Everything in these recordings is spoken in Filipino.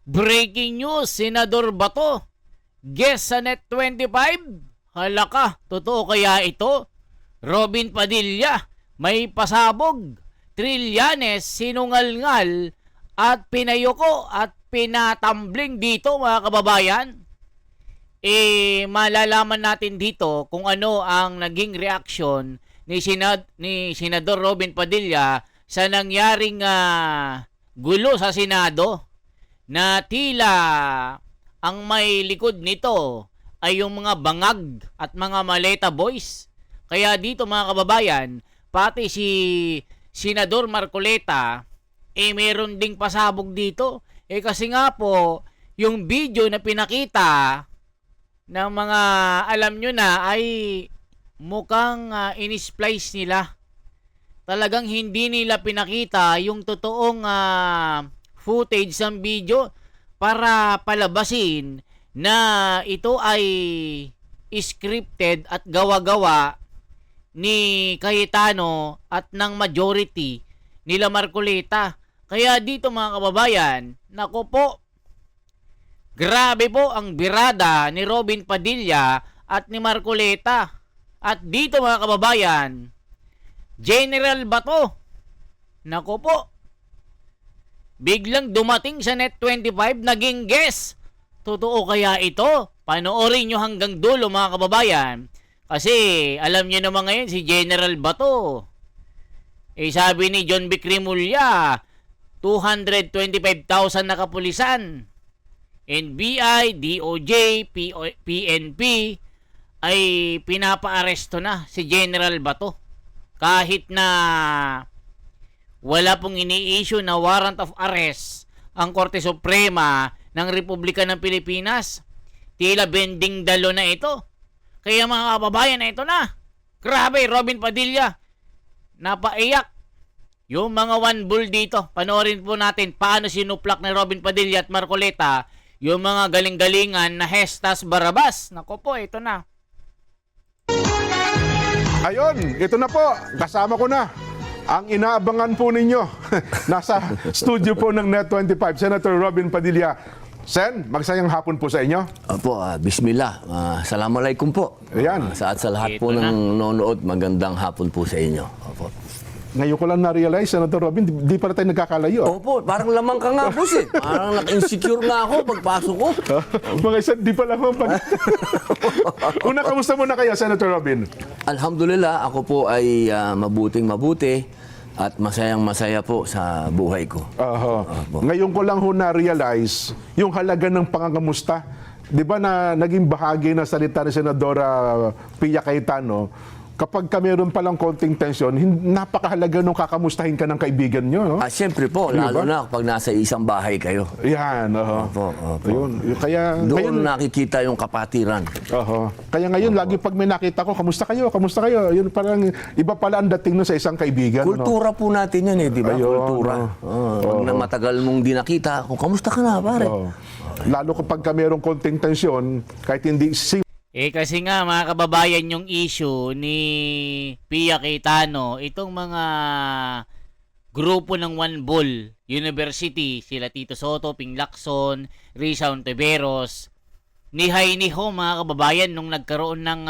Breaking news, Senador Bato, guest sa Net25. Hala ka, totoo kaya ito? Robin Padilla, may pasabog. Trillanes, sinungal-ngal at pinayoko at pinatambling dito mga kababayan. Malalaman natin dito kung ano ang naging reaksyon ni Senador Robin Padilla sa nangyaring gulo sa Senado na tila ang may likod nito ay yung mga bangag at mga maleta boys. Kaya dito mga kababayan, pati si Senador Marcoleta meron ding pasabog dito. Kasi nga po, yung video na pinakita ng mga alam nyo na ay mukhang in-splice nila. Talagang hindi nila pinakita yung totoong footage ng video para palabasin na ito ay scripted at gawa-gawa ni Cayetano at ng majority nila Marcoleta. Kaya dito mga kababayan, nako po, grabe po ang birada ni Robin Padilla at ni Marcoleta. At dito mga kababayan, General Bato, nako po, biglang dumating sa Net25, naging guest. Totoo kaya ito? Panoorin nyo hanggang dulo mga kababayan. Kasi alam nyo naman ngayon si General Bato. Sabi ni John B. Cremulya, 225,000 na kapulisan. NBI, DOJ, PNP ay pinapaaresto na si General Bato. Kahit na wala pong ini-issue na warrant of arrest ang Korte Suprema ng Republika ng Pilipinas. Tila bending dalo na ito. Kaya mga kababayan, ito na. Grabe, Robin Padilla. Napaiyak. Yung mga one bull dito. Panoorin po natin paano sinuplak ni Robin Padilla at Marcoleta yung mga galing-galingan na Hestas Barabas. Nako po, ito na. Ayun, ito na po. Kasama ko na ang inaabangan po ninyo. Nasa studio po ng Net25, Senator Robin Padilla. Sen, magsayang hapon po sa inyo. Opo, bismillah. Assalamualaikum po. Ayan. Sa lahat Ito po na. ng nanonood, magandang hapon po sa inyo. Opo. Ngayon ko lang na-realize, Senator Robin, di pala tayo nagkakalayo. Opo, parang lamang ka nga po eh. Parang naka-insecure nga ako pagpasok ko. Mga isa, di pala mo. Una, kamusta muna kayo, Senator Robin? Alhamdulillah, ako po ay mabuting-mabuti at masayang-masaya po sa buhay ko. Ngayon ko lang ho na-realize yung halaga ng pangangamusta. Di ba na naging bahagi na salita ni Senadora Pia Cayetano, kapag ka meron palang konting tensyon, napakahalaga nung kakamustahin ka ng kaibigan nyo. No? Siyempre po, Di ba? lalo na kapag nasa isang bahay kayo. Yan. Opo. Ayun. Kaya Doon ngayon, nakikita yung kapatiran. Kaya ngayon, lagi pag may nakita ko, kamusta kayo? Kamusta kayo? Yun parang iba pala ang dating nun sa isang kaibigan. Kultura po natin yan di ba? Ayun, Kultura. Pag na matagal mong di nakita, kung kamusta ka na, pare? Lalo kapag ka merong konting tensyon, kahit hindi Kasi nga mga kababayan, yung issue ni Pia Cayetano, itong mga grupo ng One Bull University, sila Tito Soto, Ping Lacson, Risa Ontiveros, nihay-niho mga kababayan nung nagkaroon ng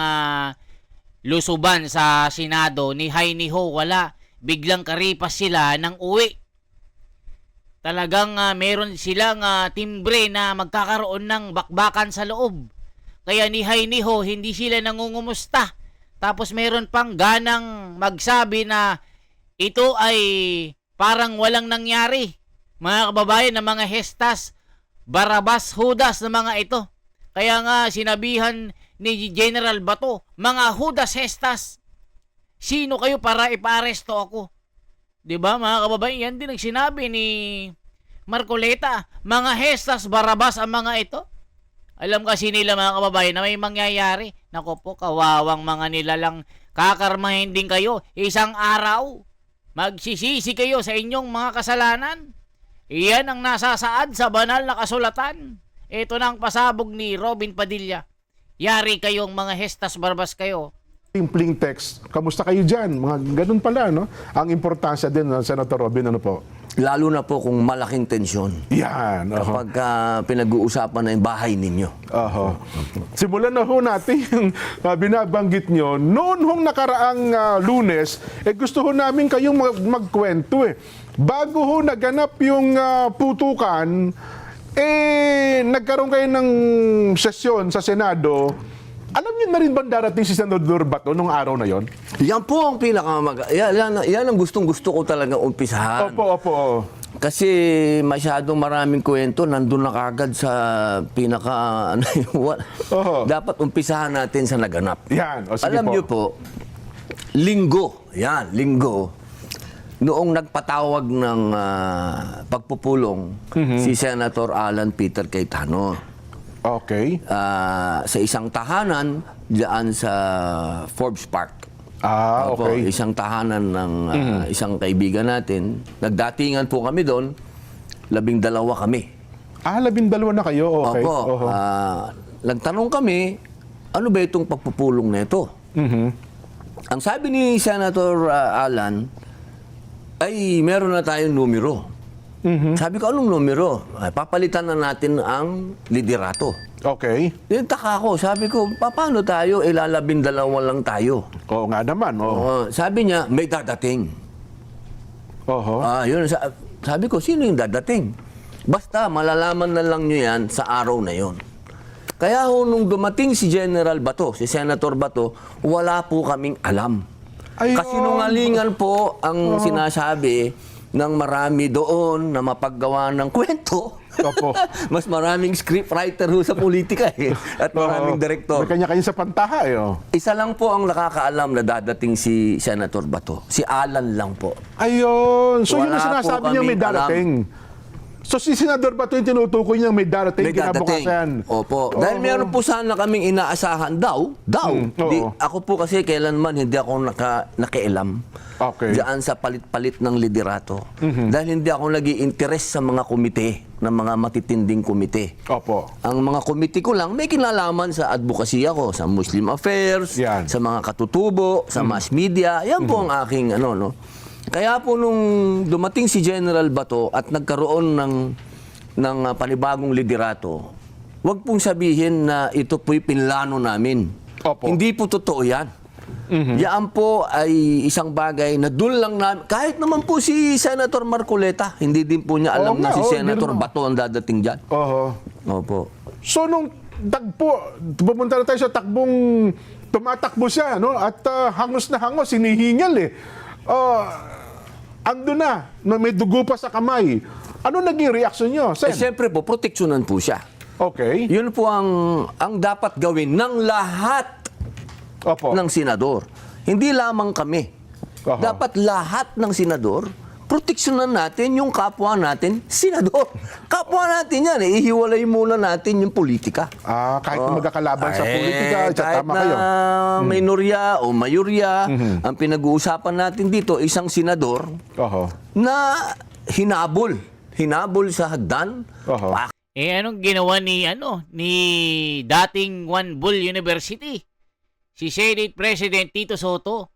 lusuban sa Senado, nihay-niho, wala. Biglang karipas sila ng uwi. Talagang meron silang timbre na magkakaroon ng bakbakan sa loob. Kaya nihay-niho, hindi sila nangungumusta. Tapos meron pang ganang magsabi na ito ay parang walang nangyari. Mga kababayan ng mga Hestas, Barabas, Judas na mga ito. Kaya nga sinabihan ni General Bato, mga Judas Hestas, sino kayo para ipaaresto ako? Diba mga kababayan, yan din ang sinabi ni Marcoleta, mga Hestas, Barabas ang mga ito. Alam kasi nila mga kababayan na may mangyayari. Nako po, kawawang mga nilalang kakarmahin din kayo. Isang araw, magsisisi kayo sa inyong mga kasalanan. Iyan ang nasasaad sa banal na kasulatan. Ito na ang pasabog ni Robin Padilla. Yari kayong mga Hestas Barbas kayo. simpleng text, kamusta kayo dyan? Mga ganun pala, no? Ang importansya din, Senator Robin, ano po? Lalo na po kung malaking tensyon. Yan. Kapag pinag-uusapan na yung bahay ninyo. Oho. Simulan na ho natin yung binabanggit nyo. Noon hong nakaraang Lunes, gusto ho namin kayong magkwento eh. Bago ho naganap yung putukan, nagkaroon kayo ng sesyon sa Senado. Alam niyo na rin ba darating si Senador Bato nung araw na yon? Yan po ang yan ang gustong-gusto ko talaga umpisahan. Opo. Kasi masyadong maraming kwento, nandun na kagad sa pinaka... Oho. Dapat umpisahan natin sa naganap. Yan. O, sige Alam po. niyo po, linggo, noong nagpatawag ng pagpupulong si Senator Alan Peter Cayetano Okay. sa isang tahanan diyan sa Forbes Park. Opo, Okay. isang tahanan ng isang kaibigan natin. Nagdatingan po kami doon, 12 kami. 12 na kayo. Okay. Opo, Oho. nagtanong kami, ano ba itong pagpupulong na ito? Ang sabi ni Senator Alan, ay meron na tayong numero. Sabi ko, anong numero? Ay, papalitan na natin ang liderato. Okay. Taka ako, sabi ko, paano tayo? 12 lang tayo. Oo nga naman. Sabi niya, may dadating. Oho. Yun, sabi ko, sino yung dadating? Basta, malalaman na lang nyo yan sa araw na yon. Kaya nung dumating si General Bato, si Senator Bato, wala po kaming alam. Ayun. Kasinungalingan po ang sinasabi ng marami doon na mapaggawa ng kwento. Opo. Mas maraming scriptwriter ho sa politika at maraming direktor. May kanya-kanya sa pantaha Isa lang po ang nakakaalam na dadating si Senator Bato. Si Alan lang po. Ayun. So yun Wala ang sinasabi po niyo may kaming darating. So si Senador Bato yung tinutukoy niyang may darating May dadating. kinabukasan. Opo. Dahil meron po sana kaming inaasahan daw. oo. Ako po kasi kailanman hindi ako nakialam. Okay. Diyan sa palit-palit ng liderato. Dahil hindi ako nag-i-interest sa mga komite, ng mga matitinding komite. Opo. Ang mga komite ko lang, may kinalaman sa advocacy ako, sa Muslim Affairs, Yan. sa mga katutubo, sa mass media. Yan po ang aking no. Kaya po nung dumating si General Bato at nagkaroon ng panibagong liderato, wag pong sabihin na ito po'y pinlano namin. Opo. Hindi po totoo yan. Yan po ay isang bagay na doon lang namin, kahit naman po si Senator Marcoleta, hindi din po niya alam Oo na nga, si oo, Senator ganun. Bato ang dadating dyan. Oho. Opo. So nung tagpo, pumunta na tayo sa takbong tumatakbo siya, no? At hangos na hangos, hinihingal ando na may dugo pa sa kamay. Ano naging reaksyon niyo, Sen? Siyempre po, proteksyonan po siya. Okay. Yun po ang dapat gawin ng lahat Opo. ng senador. Hindi lamang kami. Aha. Dapat lahat ng senador, proteksyonan natin yung kapwa natin, senador. Kapwa natin yan. Ihiwalay muna natin yung politika. Kahit na magkakalaban sa politika, kahit tama na kayo. minorya o mayorya, ang pinag-uusapan natin dito, isang senador Oho. na hinabol sa hagdan. Oho. Anong ginawa ni dating One Bull University? Si Senate President Tito Soto,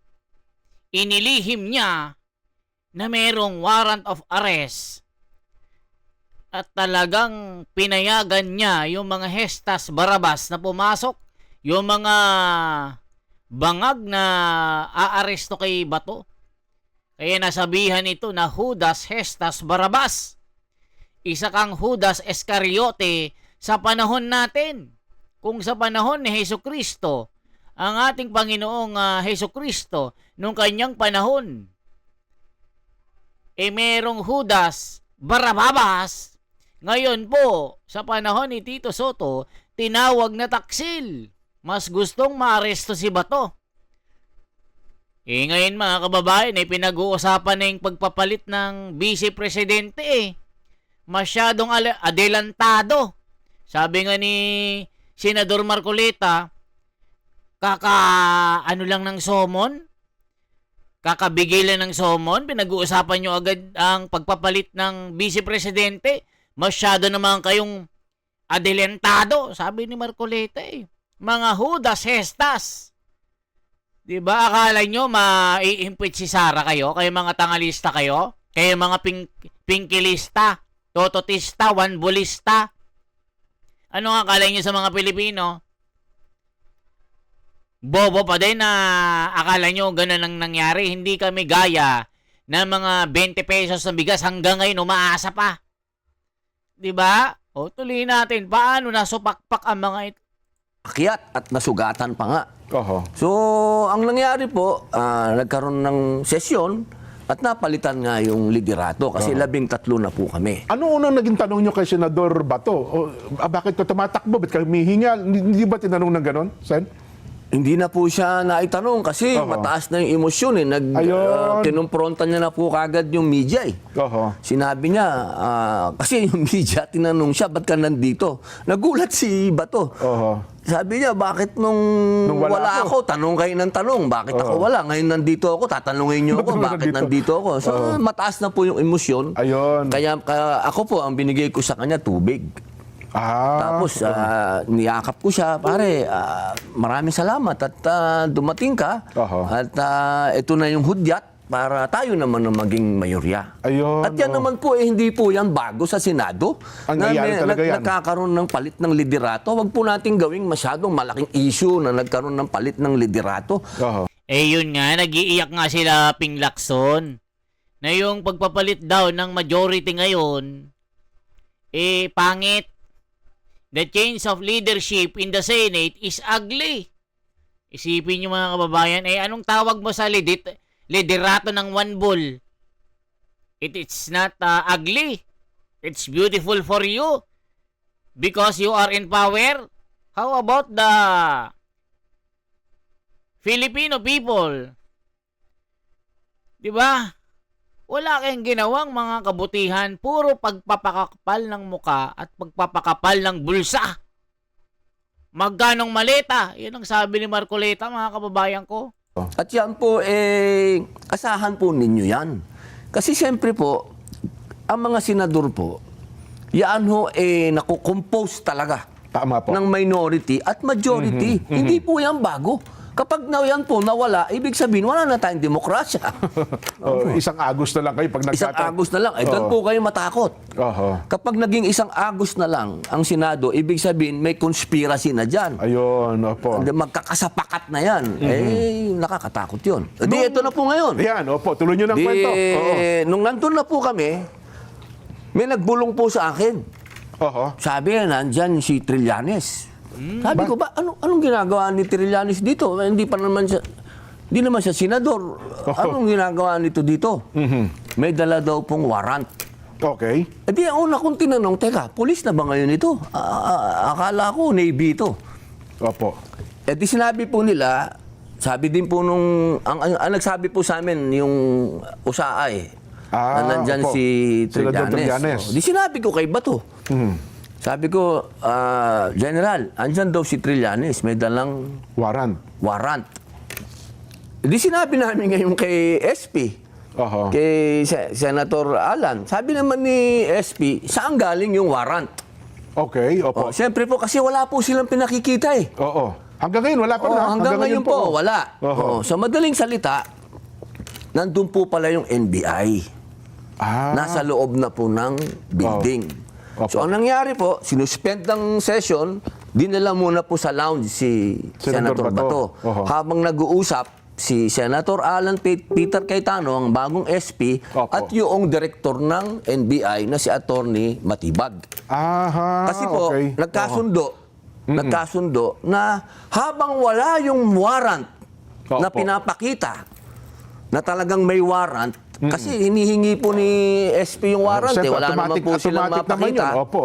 inilihim niya na merong warrant of arrest at talagang pinayagan niya yung mga Hestas Barabas na pumasok, yung mga bangag na aaresto kay Bato. Kaya nasabihan ito na Judas Hestas Barabas. Isa kang Judas Iscariote sa panahon natin. Kung sa panahon ni Hesukristo, ang ating Panginoong Hesukristo, nung kanyang panahon, merong Judas Barabas. Ngayon po, sa panahon ni Tito Soto, tinawag na taksil. Mas gustong maaresto si Bato. Ngayon mga kababayan, pinag-uusapan na yung pagpapalit ng Vice Presidente Masyadong adelantado. Sabi nga ni Senador Marcoleta, ano lang ng somon? Kakabigay lang ng somon? Pinag-uusapan nyo agad ang pagpapalit ng Vice Presidente? Masyado naman kayong adelantado, sabi ni Marcoleta Mga Judas Hestas. Diba? Akala nyo ma-impeach si Sara kayo? Kayo mga tangalista kayo? Kayo mga pinkilista, tototista, wanbulista. Ano nga akala nyo sa mga Pilipino? Bobo pa din na akala nyo ganun ang nangyari. Hindi kami gaya na mga 20 pesos na bigas hanggang ngayon umaasa pa. Diba? O tuloy natin. Paano nasupakpak ang mga ito? Akyat at nasugatan pa nga. Oho. So, ang nangyari po, nagkaroon ng sesyon at napalitan nga yung liderato kasi 13 na po kami. Ano unang naging tanong nyo kay Senador Bato? Bakit ka tumatakbo? Ba't ka humihingal? Hindi ba tinanong ng ganon, Sen? Hindi na po siya naitanong kasi Oho. mataas na yung emosyon. Ayun. Kinumpronta niya na po kagad yung media. Oho. Sinabi niya, kasi yung media, tinanong siya, ba't ka nandito? Nagulat si Bato. Oho. Sabi niya, bakit nung wala wala ako, tanong kayo ng tanong. Bakit ako wala? Ngayon nandito ako, tatanungin niyo ako, Ba't bakit nandito? nandito ako? So, mataas na po yung emosyon. Ayun. Kaya ako po, ang binigay ko sa kanya, tubig. Tapos, niyakap ko siya, pare, maraming salamat at dumating ka. Oho. At ito na yung hudyat para tayo naman na maging mayorya. Ayun, At yan naman po, hindi po yan bago sa Senado. Ang nangyari talaga yan. Nagkakaroon ng palit ng liderato. Huwag po natin gawing masyadong malaking issue na nagkaroon ng palit ng liderato. Oho. Yun nga, nag-iiyak nga sila Ping Lacson na yung pagpapalit daw ng majority ngayon, pangit. The change of leadership in the Senate is ugly. Isipin nyo mga kababayan, anong tawag mo sa liderato ng one bull? It's not ugly. It's beautiful for you. Because you are in power. How about the Filipino people? Diba? Wala kayong ginawang mga kabutihan, puro pagpapakapal ng muka at pagpapakapal ng bulsa. Magkanong maleta? Yan ang sabi ni Marcoleta, mga kababayan ko. At yan po, asahan po ninyo yan. Kasi siyempre po, ang mga senador po, yan ho, nakukompose talaga Tama po. ng minority at majority. Hindi po yan bago. Kapag yan po nawala, ibig sabihin, wala na tayong demokrasya. Isang Agos na lang kayo pag Isang Agos na lang, doon po kayo matakot. Oho. Kapag naging isang Agos na lang ang Senado, ibig sabihin may conspiracy na dyan. Ayun, opo. Magkakasapakat na yan. Nakakatakot yun. Di, ito na po ngayon. Yan, opo. Tuloy nyo ng kwento. Oo. Nung nandun na po kami, may nagbulong po sa akin. Oho. Sabi, nandyan si Trillanes. Sabi ko, anong ginagawa ni Trillanes dito? Hindi naman siya senador. Anong ginagawa nito dito? May dala daw pong warrant. Okay. Di, una kong tinanong, teka, pulis na ba ngayon ito? Akala ko, Navy ito. Opo. Di sinabi po nila, sabi din po ang nagsabi po sa amin, yung USAA na nandyan opo. si Senador Trillanes. Di sinabi ko kay Bato. Sabi ko, General, andyan daw si Trillanes, may dalang warrant. Di sinabi namin ngayon kay SP, Oho. kay Senator Alan. Sabi naman ni SP, saan galing yung warrant? Okay, opo. Siyempre po, kasi wala po silang pinakikita eh. Oo. Hanggang ngayon, wala pa na. Hanggang ngayon po, wala. Oho. Sa madaling salita, nandun po pala yung NBI. Nasa loob na po ng building. Opo. So, ang nangyari po, sinuspend ng session, dinala muna po sa lounge si Senator Bato. Oho. Habang nag-uusap, si Senator Alan Peter Cayetano, ang bagong SP, Opo. at yung direktor ng NBI na si Attorney Matibag. Aha, Kasi po, okay. nagkasundo na habang wala yung warrant na Opo. pinapakita na talagang may warrant, kasi hinihingi po ni SP yung warrant, Siyempre, wala naman po silang automatic naman mapakita. yun. Opo.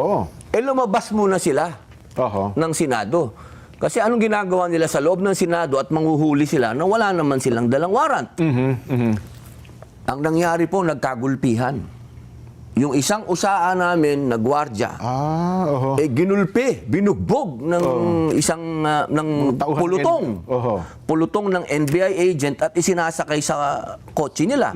Lumabas muna sila Oho. ng Senado. Kasi anong ginagawa nila sa loob ng Senado at manghuhuli sila na wala naman silang dalang warrant. Ang nangyari po, nagkagulpihan. Yung isang usaan namin na gwardya, Oho. ginulpi, binugbog ng isang ng Tauhan pulutong. Oho. Pulutong ng NBI agent at isinasakay sa kotse nila.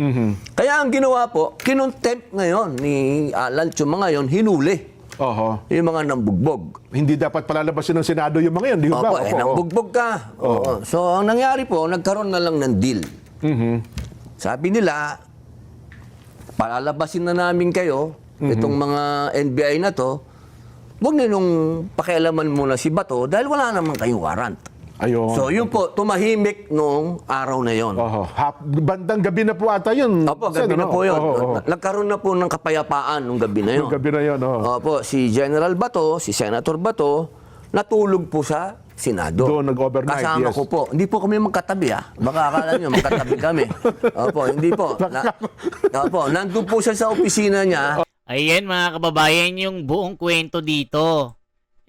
Kaya ang ginawa po, kinontempt ngayon ni Alan Chuma ngayon, hinuli Oho. yung mga nambugbog. Hindi dapat palalabasin ng Senado yung mga yan, di ba? Opo, nambugbog ka. Oo. So, ang nangyari po, nagkaroon na lang ng deal. Sabi nila, palalabasin na namin kayo, itong mga NBI na to, huwag ninong pakialaman muna si Bato dahil wala naman kayong warrant. Ayun. So, yun po, tumahimik noong araw na yon. Bandang gabi na po ata yun. Opo, gabi na po yun. Oho. Nagkaroon na po ng kapayapaan nung gabi na yun. Yung gabi na yun. Opo, si General Bato, si Senator Bato, natulog po sa Senado. Doon, nag-overnight, Kasama yes. ko po. Hindi po kami magkatabi, Baka akala nyo, magkatabi kami. Opo, hindi po. Opo, nandun po siya sa opisina niya. Ayan mga kababayan yung buong kwento dito.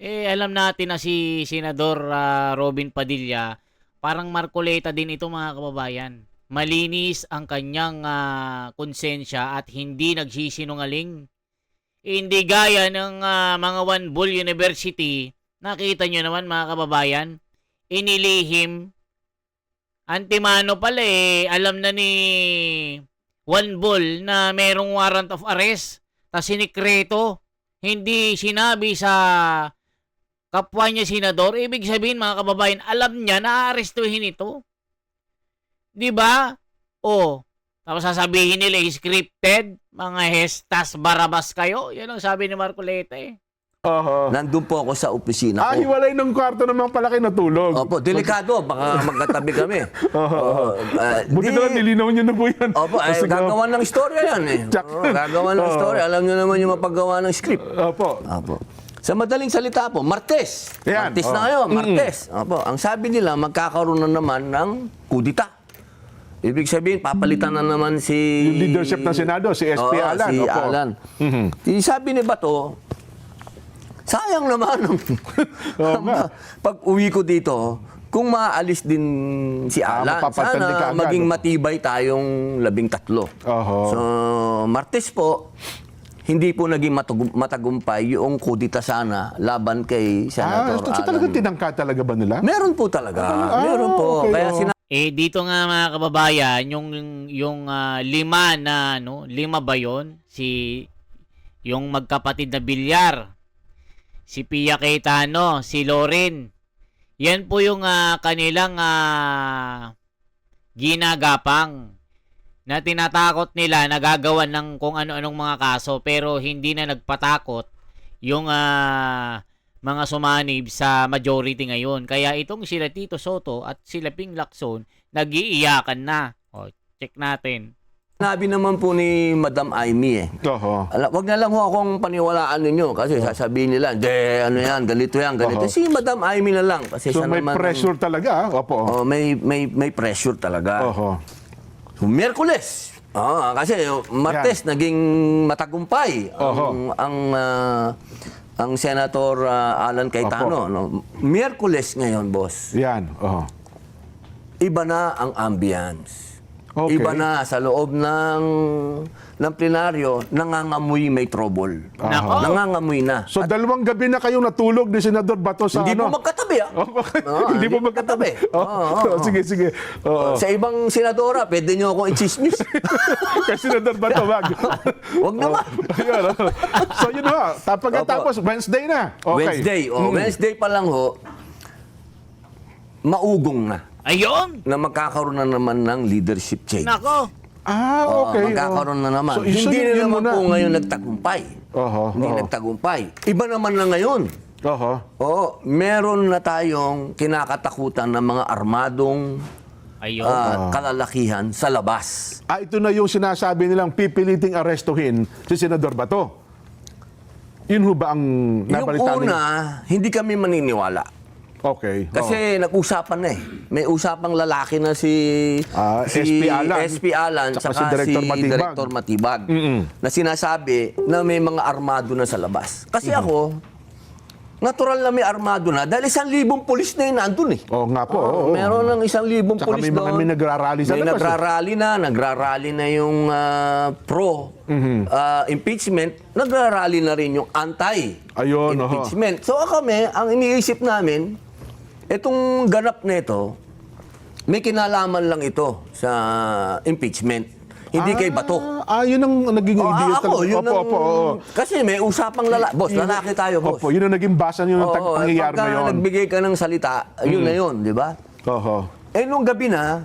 Alam natin na si Senador Robin Padilla, parang Marcoleta din ito mga kababayan. Malinis ang kanyang konsensya at hindi nagsisinungaling. Hindi gaya ng mga One Bull University. Nakita nyo naman mga kababayan, inilihim. Antimano pala alam na ni One Bull na merong warrant of arrest. Tas sinikreto, hindi sinabi sa kapwa niya senador. Ibig sabihin mga kababayan, alam niya na aarestuhin ito. 'Di ba? Tapos sasabihin nila scripted, mga hestas barabas kayo. Yan ang sabi ni Marcoleta Nandun po ako sa opisina ko. Hiwalay ng kwarto naman pala kayo natulog. Opo, delikado. Baka magkatabi kami. Buti na lang, nilinaw nyo na po yan. Opo, gagawa ng istorya yan gagawa ng istorya. Alam nyo naman yung mapaggawa ng script. Opo. Sa madaling salita po, Martes. Yan. Martes na ngayon, Martes. Opo, ang sabi nila, magkakaroon na naman ng kudita. Ibig sabihin, papalitan na naman si... Yung leadership ng Senado, si SP Alan. Si Opo. Alan. Sabi ni Bato, sayang naman pag uwi ko dito, kung maalis din si Alan, mapapatandi ka sana agad, maging matibay tayong 13. So, Martes po, hindi po naging matagumpay yung kudita sana laban kay Senator So Alan. talagang tinangka talaga ba nila? Meron po talaga. Meron po. okay, Kaya dito nga mga kababayan, yung lima ba yun? Yung magkapatid na Bilyar. Si Pia Cayetano, si Loren. Yan po yung kanilang ginagapang na tinatakot nila, nagagawan ng kung ano-anong mga kaso pero hindi na nagpatakot yung mga sumanib sa majority ngayon. Kaya itong sila Tito Soto at sila Ping Lacson, nag-iiyakan na. Check natin. Sinabi naman po ni Madam Amy wag na lang ho akong paniwalaan ninyo kasi sasabihin nila, ano yan, ganito yan, ganito. Si Madam Amy na lang. Kasi So siya may naman pressure talaga. Opo. may pressure talaga. So, Miyerkules. Kasi Martes naging matagumpay ang Senator Alan Cayetano. Miyerkules ngayon, boss. Yan. Iba na ang ambience. Okay. Iba na sa loob ng plenaryo, nangangamoy may trouble. Nako. Nangangamoy na. So dalawang gabi na kayong natulog ni Senador Bato sa Hindi po magkatabi, Hindi po magkatabi. Sige. Sa ibang senadora, pwede nyo akong i-chismis. Kasi Senador Bato, wag. Huwag naman. Ayun, So yun ho, pagkatapos Wednesday na. Okay. Wednesday pa lang ho, maugong na. Ayun! Na magkakaroon na naman ng leadership change. Nako! Okay. Magkakaroon na naman. So, hindi yun na naman muna. po ngayon nagtagumpay. Hindi nagtagumpay. Iba naman na ngayon. Meron na tayong kinakatakutan ng mga armadong Ayun. kalalakihan sa labas. Ito na yung sinasabi nilang pipiliting arestuhin si Senador Bato. Yun ho ba ang Yung nabalita una, hindi kami maniniwala. Okay. Kasi nag-usapan na May usapang lalaki na si SP Alan. saka Tsaka si Director Matibag. Na sinasabi na may mga armado na sa labas. Kasi ako, natural na may armado na dahil 1,000 pulis na yun nandun Nga po. Meron ng 1,000 Tsaka pulis doon. may nagrarally sa labas. Nagrarally na yung pro-impeachment. Nagrarally na rin yung anti-impeachment. So kami, ang iniisip namin, itong ganap na ito, may kinalaman lang ito sa impeachment. Hindi kay Bato. Yun ang naging idea talaga. Kasi may usapang lalaki. Boss, lalaki tayo, boss. Yun ang naging basa nyo ng pangyayari pagka ngayon. nagbigay ka ng salita, yun na yun, di ba? Nung gabi na,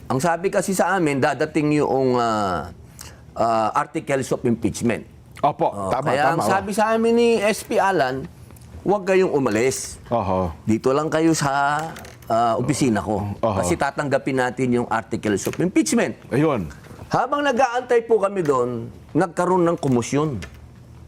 ang sabi kasi sa amin, dadating yung articles of impeachment. Opo, Oh, tama, kaya tama. ang sabi sa amin ni SP Alan, huwag kayong umalis. Oho. Dito lang kayo sa opisina ko. Oho. Kasi tatanggapin natin yung articles of impeachment. Ayun. Habang nag-aantay po kami doon, nagkaroon ng komosyon.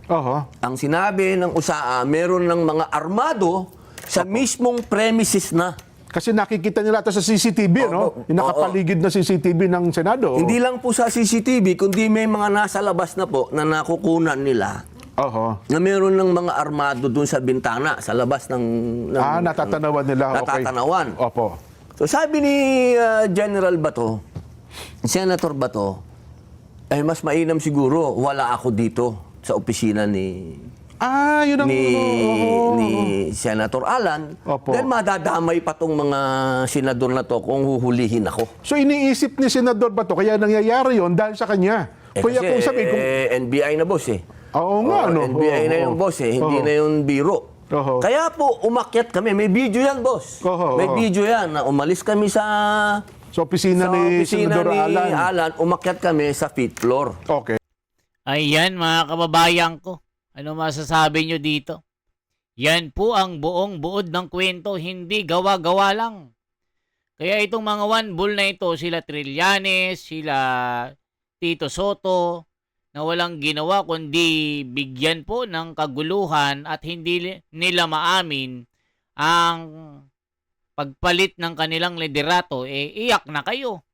Oho. Ang sinabi ng USAA, meron ng mga armado sa mismong premises na. Kasi nakikita nila ito sa CCTV, no? Yung nakapaligid na CCTV ng Senado. Hindi lang po sa CCTV, kundi may mga nasa labas na po na nakukunan nila Oho. na meron ng mga armado doon sa bintana, sa labas ng Natatanawan nila. Okay. natatanawan. Opo. So sabi ni General Bato, Senator Bato, ay mas mainam siguro wala ako dito sa opisina ni Yun ang... ni Senator Alan. Opo. Dahil madadamay pa tong mga senador na to kung huhulihin ako. So iniisip ni Senador Bato, kaya nangyayari yon dahil sa kanya. Kaya Kasi kung sabi, kung... NBI na boss eh. Oo nga, no? NBI na yung boss eh, hindi na yung biro. Oho. Kaya po, umakyat kami. May video yan, boss. Oho, May oho. video yan na umalis kami sa Sa opisina ni Senador Alan. umakyat kami sa 5th floor. Okay. Ayan mga kababayan ko. Ano masasabi nyo dito? Yan po ang buong buod ng kwento, hindi gawa-gawa lang. Kaya itong mga one bull na ito, sila Trillanes, sila Tito Soto, na walang ginawa kundi bigyan po ng kaguluhan at hindi nila maamin ang pagpalit ng kanilang liderato, iyak na kayo.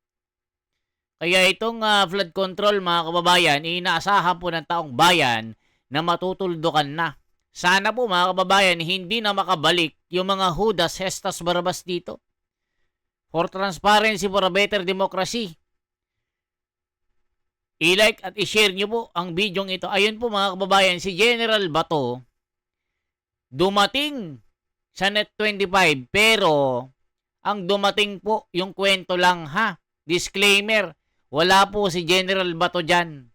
Kaya itong flood control mga kababayan, inaasahan po ng taong bayan na matutuldukan na. Sana po mga kababayan, hindi na makabalik yung mga Judas, Hestas, Barabas dito. For transparency, for a better democracy. I-like at i-share nyo po ang video ito. Ayun po mga kababayan, si General Bato dumating sa Net 25 pero ang dumating po yung kwento lang ha. Disclaimer, wala po si General Bato dyan.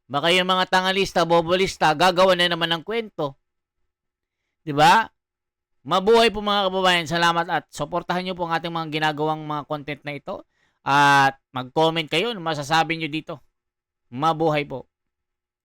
Baka yung mga tangalista, bobolista, gagawa na naman ng kwento. 'Di ba? Mabuhay po mga kababayan. Salamat at suportahan nyo po ang ating mga ginagawang mga content na ito. At mag-comment kayo, masasabi nyo dito. Mabuhay po.